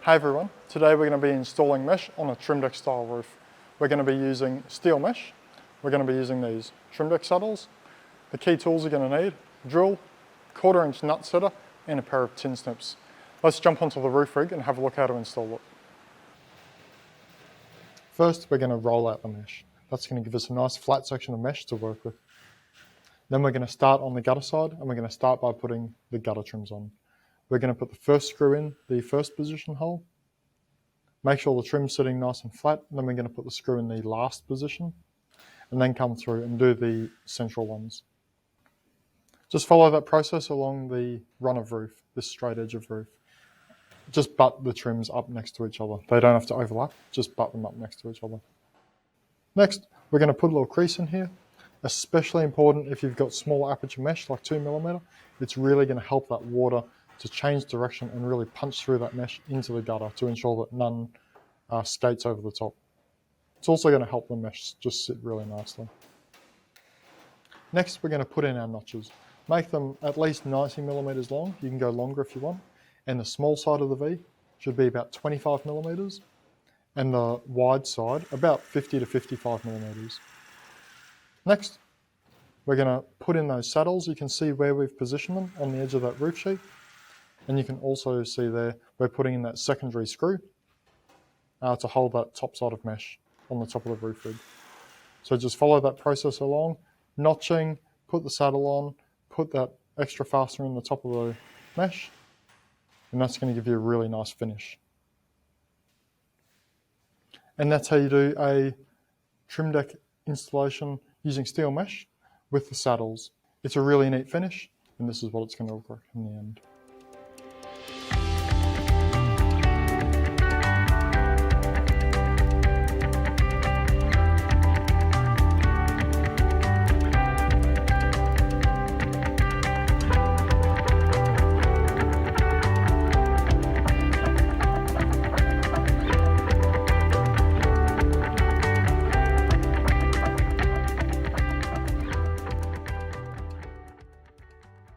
Hey everyone, today we're going to be installing mesh on a Trimdek style roof. We're going to be using steel mesh. We're going to be using these Trimdek saddles. The key tools you're going to need: drill, 1/4 inch nut setter, and a pair of tin snips. Let's jump onto the roof rig and have a look how to install it. First, we're going to roll out the mesh. That's going to give us a nice flat section of mesh to work with. Then we're going to start on the gutter side, and we're going to start by putting the gutter trims on. We're going to put the first screw in the first position hole. Make sure the trim's sitting nice and flat, and then we're going to put the screw in the last position, and then come through and do the central ones. Just follow that process along the run of roof, this straight edge of roof. Just butt the trims up next to each other. They don't have to overlap, just butt them up next to each other. Next, we're going to put a little crease in here. Especially important if you've got small aperture mesh like 2mm. It's really going to help that water to change direction and really punch through that mesh into the gutter to ensure that none skates over the top. It's also going to help the mesh just sit really nicely. Next, we're going to put in our notches. Make them at least 90mm long. You can go longer if you want. And the small side of the V should be about 25mm, and the wide side about 50 to 55mm. Next, we're going to put in those saddles. You can see where we've positioned them on the edge of that roof sheet. And you can also see there, we're putting in that secondary screw to hold that top side of mesh on the top of the roof rig. So just follow that process along, notching, put the saddle on, put that extra fastener in the top of the mesh, and that's going to give you a really nice finish. And that's how you do a Trimdek installation using steel mesh with the saddles. It's a really neat finish, and this is what it's going to look like in the end.